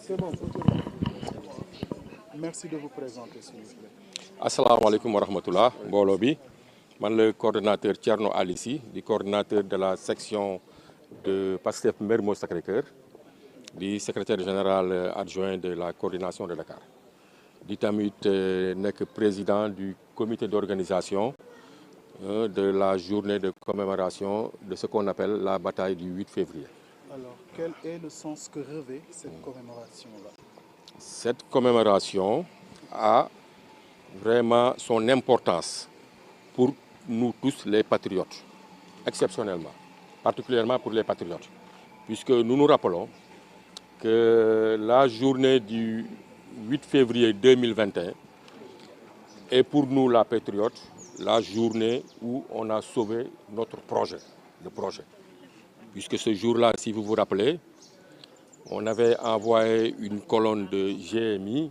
C'est bon. Merci de vous présenter, s'il vous plaît. Assalamu alaikum wa rahmatullah. Mbolo bi man le coordonnateur Thierno Alissi, le coordonnateur de la section de Pastef Mermoz Sacré-Cœur, le secrétaire général adjoint de la coordination de Dakar. Di tamit nek président du comité d'organisation de la journée de commémoration de ce qu'on appelle la bataille du 8 février. Alors, quel est le sens que revêt cette commémoration-là? Cette commémoration a vraiment son importance pour nous tous les patriotes, exceptionnellement, particulièrement pour les patriotes, puisque nous nous rappelons que la journée du 8 février 2021 est pour nous, la patriote, la journée où on a sauvé notre projet, le projet. Puisque ce jour-là, si vous vous rappelez, on avait envoyé une colonne de GMI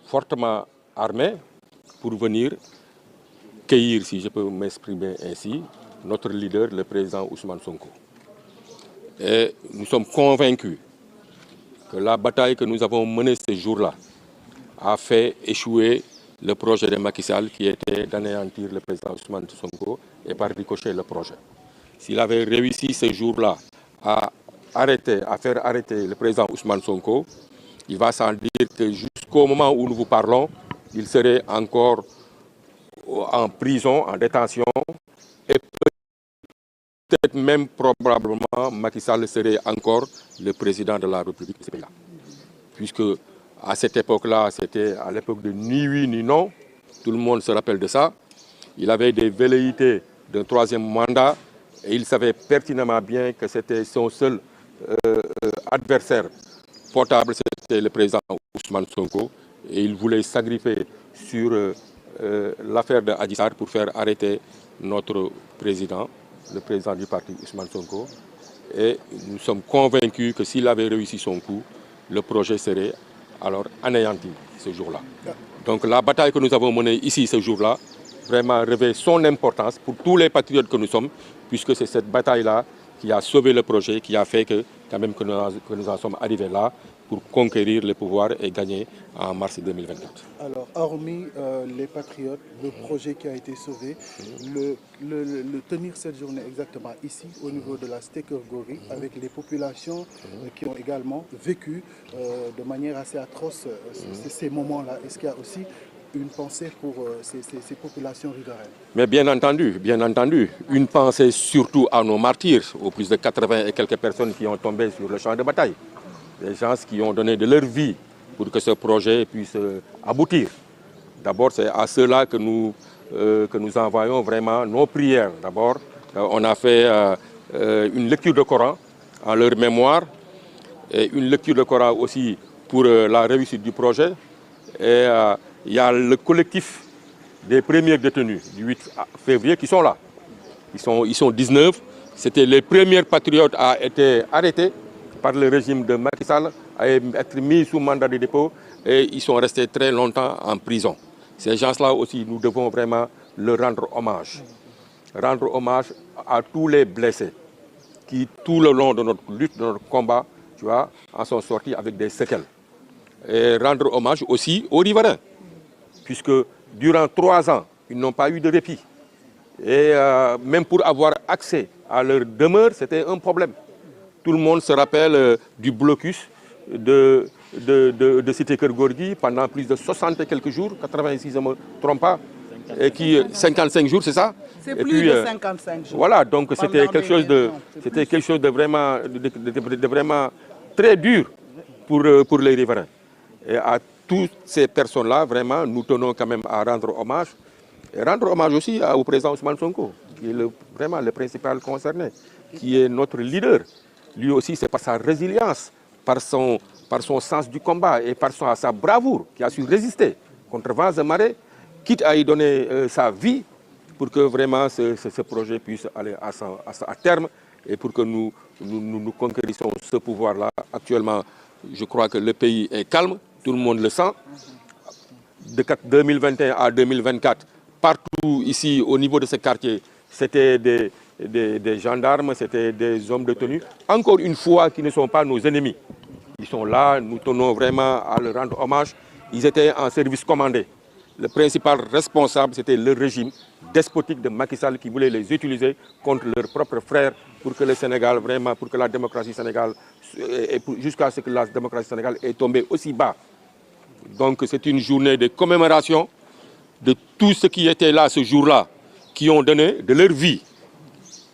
fortement armée pour venir cueillir, si je peux m'exprimer ainsi, notre leader, le président Ousmane Sonko. Et nous sommes convaincus que la bataille que nous avons menée ce jour-là a fait échouer le projet de Macky Sall qui était d'anéantir le président Ousmane Sonko et par ricochet le projet. S'il avait réussi ce jour-là à faire arrêter le président Ousmane Sonko, il va sans dire que jusqu'au moment où nous vous parlons, il serait encore en prison, en détention, et peut-être même probablement Macky Sall serait encore le président de la République de ce pays-là. Puisque à cette époque-là, c'était à l'époque de ni oui ni non, tout le monde se rappelle de ça. Il avait des velléités d'un troisième mandat et il savait pertinemment bien que c'était son seul adversaire potable, c'était le président Ousmane Sonko, et il voulait s'agripper sur l'affaire de Adji Sarr pour faire arrêter notre président, le président du parti Ousmane Sonko. Et nous sommes convaincus que s'il avait réussi son coup, le projet serait alors anéanti ce jour-là. Donc la bataille que nous avons menée ici ce jour-là vraiment revêt son importance pour tous les patriotes que nous sommes, puisque c'est cette bataille-là qui a sauvé le projet, qui a fait que, quand même, que nous en sommes arrivés là pour conquérir le pouvoir et gagner en mars 2024. Alors, hormis les patriotes, le projet qui a été sauvé, le tenir cette journée exactement ici, au niveau de la cité Keur Gorgui, avec les populations qui ont également vécu de manière assez atroce ces moments-là, est-ce qu'il y a aussi une pensée pour ces populations riveraines? Mais bien entendu, une pensée surtout à nos martyrs, aux plus de 80 et quelques personnes qui ont tombé sur le champ de bataille. Des gens qui ont donné de leur vie pour que ce projet puisse aboutir. D'abord, c'est à ceux-là que nous envoyons vraiment nos prières. D'abord, on a fait une lecture de Coran en leur mémoire et une lecture de Coran aussi pour la réussite du projet. Et il y a le collectif des premiers détenus du 8 février qui sont là. Ils sont 19. C'était les premiers patriotes à être arrêtés par le régime de Macky Sall, à être mis sous mandat de dépôt, et ils sont restés très longtemps en prison. Ces gens-là aussi, nous devons vraiment leur rendre hommage. Rendre hommage à tous les blessés qui, tout le long de notre lutte, de notre combat, tu vois, en sont sortis avec des séquelles. Et rendre hommage aussi aux riverains, puisque durant 3 ans, ils n'ont pas eu de répit. Et même pour avoir accès à leur demeure, c'était un problème. Tout le monde se rappelle du blocus de cité Keur Gorgui pendant plus de 60 et quelques jours, 86, je ne me trompe pas, et qui 55 jours, c'est ça? C'est plus de 55 jours. Voilà, donc c'était quelque chose de vraiment très dur pour les riverains. Et à toutes ces personnes-là, vraiment, nous tenons quand même à rendre hommage. Et rendre hommage aussi au président Ousmane Sonko, qui est vraiment le principal concerné, qui est notre leader. Lui aussi, c'est par sa résilience, par son sens du combat et par sa bravoure qui a su résister contre vents et marées, quitte à y donner sa vie pour que vraiment ce projet puisse aller à terme et pour que nous conquérissions ce pouvoir-là. Actuellement, je crois que le pays est calme, tout le monde le sent. De 2021 à 2024, partout ici, au niveau de ce quartier, c'était des gendarmes, c'était des hommes de tenue, encore une fois, qui ne sont pas nos ennemis. Ils sont là, nous tenons vraiment à leur rendre hommage. Ils étaient en service commandé. Le principal responsable, c'était le régime despotique de Macky Sall qui voulait les utiliser contre leurs propres frères pour que le Sénégal, vraiment, pour que la démocratie sénégalaise, jusqu'à ce que la démocratie sénégalaise est tombée aussi bas. Donc c'est une journée de commémoration de tous ceux qui étaient là ce jour-là, qui ont donné de leur vie,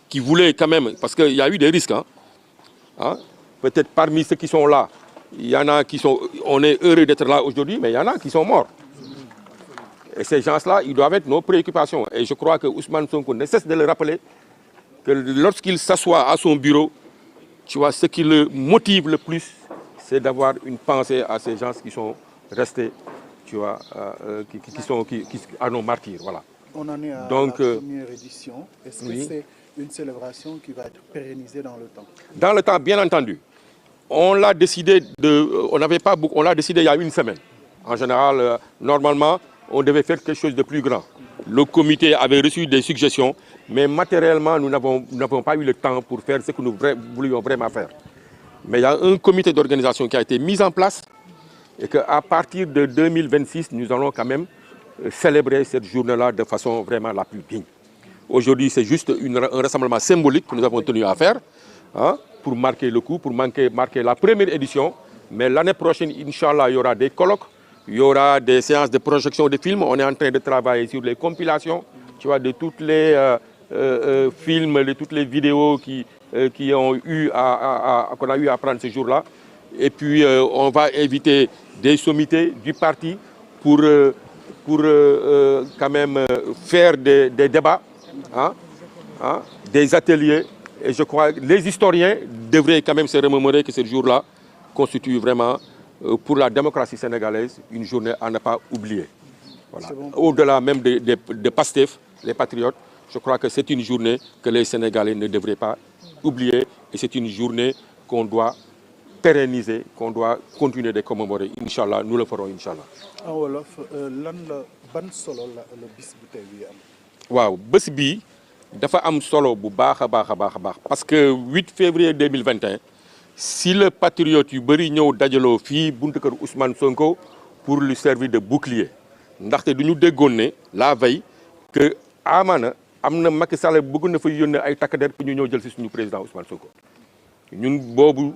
qui voulaient quand même, parce qu'il y a eu des risques, peut-être parmi ceux qui sont là, il y en a qui sont, on est heureux d'être là aujourd'hui, mais il y en a qui sont morts. Et ces gens-là, ils doivent être nos préoccupations. Et je crois que Ousmane Sonko ne cesse de le rappeler que lorsqu'il s'assoit à son bureau, tu vois, ce qui le motive le plus, c'est d'avoir une pensée à ces gens qui sont restés, tu vois, à nos martyrs. Voilà. On en est à la première édition. Est-ce que c'est une célébration qui va être pérennisée dans le temps? Dans le temps, bien entendu. On l'a décidé on l'a décidé il y a une semaine. En général, normalement, on devait faire quelque chose de plus grand. Le comité avait reçu des suggestions, mais matériellement, nous n'avons pas eu le temps pour faire ce que nous voulions vraiment faire. Mais il y a un comité d'organisation qui a été mis en place et qu'à partir de 2026, nous allons quand même célébrer cette journée-là de façon vraiment la plus digne. Aujourd'hui, c'est juste un rassemblement symbolique que nous avons tenu à faire pour marquer le coup, pour marquer la première édition. Mais l'année prochaine, Inch'Allah, il y aura des colloques, il y aura des séances de projection de films. On est en train de travailler sur les compilations, tu vois, de tous les films, de toutes les vidéos qu'on a eu à prendre ce jour-là. Et puis, on va inviter des sommités du parti pour quand même faire des débats, des ateliers. Et je crois que les historiens devraient quand même se remémorer que ce jour-là constitue vraiment, pour la démocratie sénégalaise, une journée à ne pas oublier. Voilà. Bon. Au-delà même de Pastef, les patriotes, je crois que c'est une journée que les Sénégalais ne devraient pas oublier. Et c'est une journée qu'on doit pérenniser, qu'on doit continuer de commémorer. Inch'Allah, nous le ferons, Inch'Allah. En wolof, ban solo la bis bu tey bi am. waaw bés bii dafa am solo bu baax a baax parce que 8 février 2021 si le patriote yu bëri ñëw dajaloo fii buntu kër Ousmane Sonko pour lui servir de bouclier ndaxte du ñu déggoon ne la veille que amaana am na Macky Sall bëgg na fa yónnee ay takk der pour ñu ñëw jël si suñu président Ousmane Sonko ñun boobu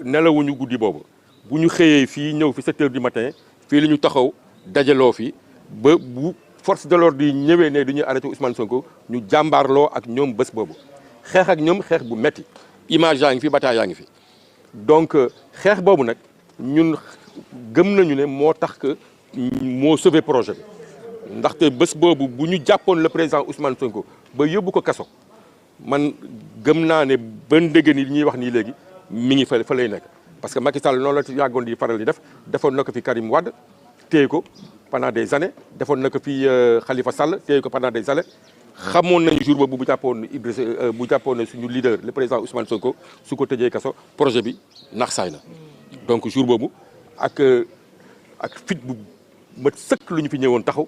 nelawuñu guddi boobu bu ñu xëyee fii ñëw fi 7 heures du matin fii la ñu taxaw dajaloo fi ba bu force de l'ordre yi ñëwee ne dañuy arrêté Ousmane Sonko ñu jàmbaarloo ak ñoom bés boobu xeex ak ñoom xeex bu metti image yaa ngi fi bataille yaa ngi fi donc xeex boobu nag ñun gëm nañu ne moo tax que moo sauvé projet bi ndaxte bés boobu bu ñu jàppoon le président Ousmane Sonko ba yóbbu ko kaso man gëm naa ne ba ndëgg ni li ñuy wax nii léegi mi ngi fa lay nekk parce que Macky Sall noonu la yàggoon di faral di def defoon na ko fi Karim Wade téye ko pendant des années defoon na ko fi Khalifa Sall téye ko pendant des années xamoon nañu jour boobu bu jàppoon suñu leader le président Ousmane Sonko su ko tëjee kaso projet bi nax saay na donc jour boobu ak fit bu mat sëkk lu ñu fi ñëwoon taxaw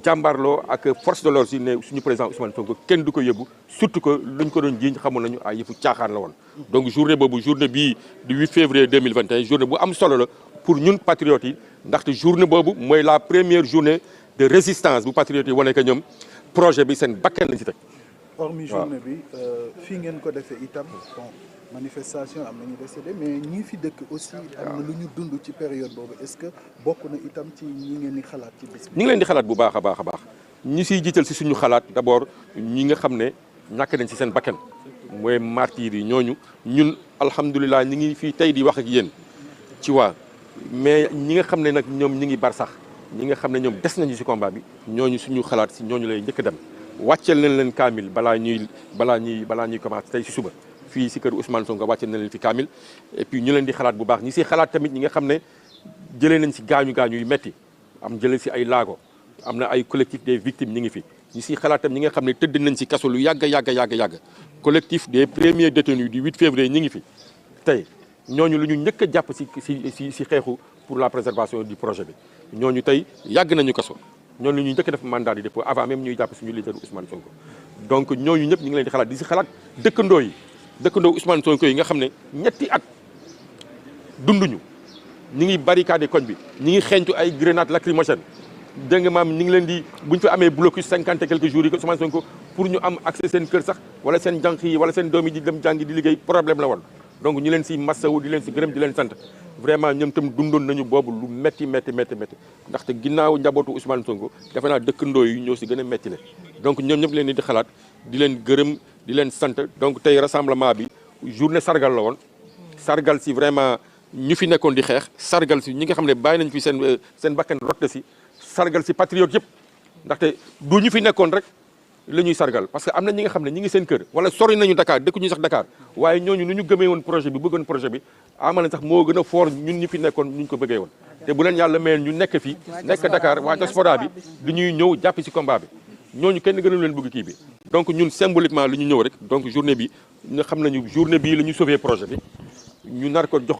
jàmbaarloo ak force de l'ordre si ne suñu président Ousmane Sonko kenn du ko yóbbu surtout que luñ ko doon jiiñ xamoon nañu ay yëfu caaxaan la woon donc journée boobu journée bii du 8 février 2021 journée bu am solo la pour ñun patriotes yi ndaxte journée boobu mooy la première journée de résistance bu patriotes yi wane que ñoom projet bi seen bakkan lañ ci teg. hormis journée bi fii ngeen ko defee itam bon manifestation am nañu décédé mais ñi fi dëkk aussi am na lu ñu dund ci période boobu est-ce que bokk na itam ci ñi ngeen di xalaat ci bis bi. ñi ngi leen di xalaat bu baax a baax ñi siy jiital si suñu xalaat d'abord ñi nga xam ne ñàkk nañ si seen bakkan mooy martyrs yi ñooñu ñun alhamdulilah ñi ngi fii tey di wax ak yéen ci waa mais ñi nga xam ne nag ñoom ñi ngi bar sax ñi nga xam ne ñoom des nañu si combat bi ñooñu suñu xalaat si ñooñu lay njëkk dem wàcceel nañ leen kaamil balaa ñuy commencé tey si suba fii si kër Ousmane Sonko wàcceel nañ leen fi kaamil et puis ñu leen di xalaat bu baax ñi si xalaat tamit ñi nga xam ne jëlee nañ si gaañu yu metti am jëlee si ay laago am na ay collectif des victimes ñi ngi fi ñi si xalaat tamit ñi nga xam ne tëdd nañ si kaso lu yàgg collectif des premiers détenus du 8 février ñi ngi fi tey ñooñu lu ñu njëkk a jàpp si xeexu pour la préservation du projet bi ñooñu tey yàgg nañu kaso ñooñu lu ñu njëkk def mandat de dépôt avant même ñuy jàpp suñu leader Ousmane Sonko donc ñooñu ñëpp ñu ngi leen di xalaat di si xalaat dëkkandoo yi dëkkandoo Ousmane Sonko yi nga xam ne ñetti at dunduñu ñi ngi barricade koñ bi ñi ngi xeeñtu ay grenades lacrymogènes dégg nga maam ñi ngi leen di bu ñu fa amee blocus 50 et quelques jours yi Ousmane Sonko pour ñu am accès seen kër sax wala seen jànq yi wala seen doom yi di dem jàngi di liggéey problème la woon. donc ñu leen si massawu di leen si gërëm di leen sant vraiment ñoom tam dundoon nañu boobu lu métti ndaxte ginnaaw njabootu Ousmane Sonko defe naa dëkkandoo yi ñoo si gën a métti le donc ñoom ñëpp leen di xalaat di leen gërëm di leen sant donc tey rassemblement bi journée sargal la woon sargal si vraiment ñu fi nekkoon di xeex sargal si ñi nga xam ne bàyyi nañ fi seen bakkan rotte si sargal si patriote yëpp ndaxte du ñu fi nekkoon rek la ñuy sargal parce que am na ñi nga xam ne ñi ngi seen kër wala sori nañu Dakar dëkk ñu sax Dakar waaye ñooñu nu ñu gëmee woon projet bi bëggoon projet bi ama na sax moo gën a fort ñun ñu fi nekkoon ñu ko bëggee woon te bu leen yàlla mayeen ñu nekk fii nekk Dakar waa diaspora bi du ñuy ñëw jàpp si combat bi ñooñu kenn gënalu leen bëgg kii bi donc ñun symboliquement li ñu ñëw rek donc journée bi nga xam nañu journée bii la ñu sauver projet bi ñu nar ko jox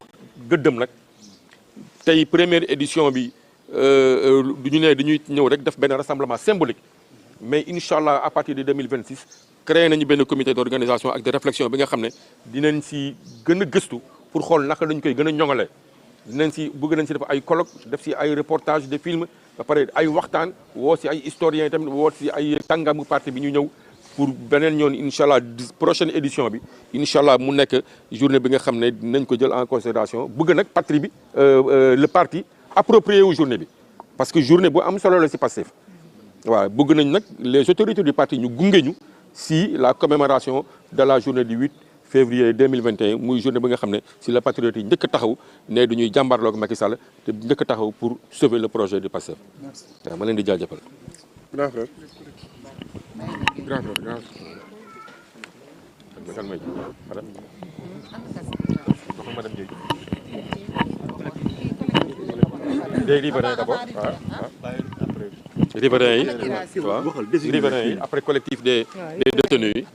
gëddëm nag tey première édition bi du ñu ne dañuy ñëw rek def benn rassemblement symbolique mais incha allah à partir de 2026 créé nañu benn comité d'organisation ak de réflexion bi nga xam ne dinañ si gën a gëstu pour xool naka lañ koy gën a ñoŋalee dinañ si bëgg nañ si def ay colloque def si ay reportage de film ba pare ay waxtaan woo si ay historiens tamit woo si ay tàngamu parti bi ñu ñëw pour beneen ñoon incha allah prochaine édition bi incha allah mu nekk journée bi nga xam ne dinañ ko jël en considération bëgg nag patrie bi le parti approprié wu journée bi parce que journée bu am solo la si Pastef waaw bëgg nañ nag les autorités du parti ñu gunge ñu si la commémoration de la journée du 8 février 2021 muy journée bi nga xam ne si la patriote yi njëkk a taxaw ne duñuy jàmbarloog Macky Sall te njëkk a taxaw pour sauver le projet du Pastef. waaw ma leen di jaajëfal. grand frère. grand frère grand frère. riverains d'abord riverains yi waaw riverains yi après collectif des détenus yi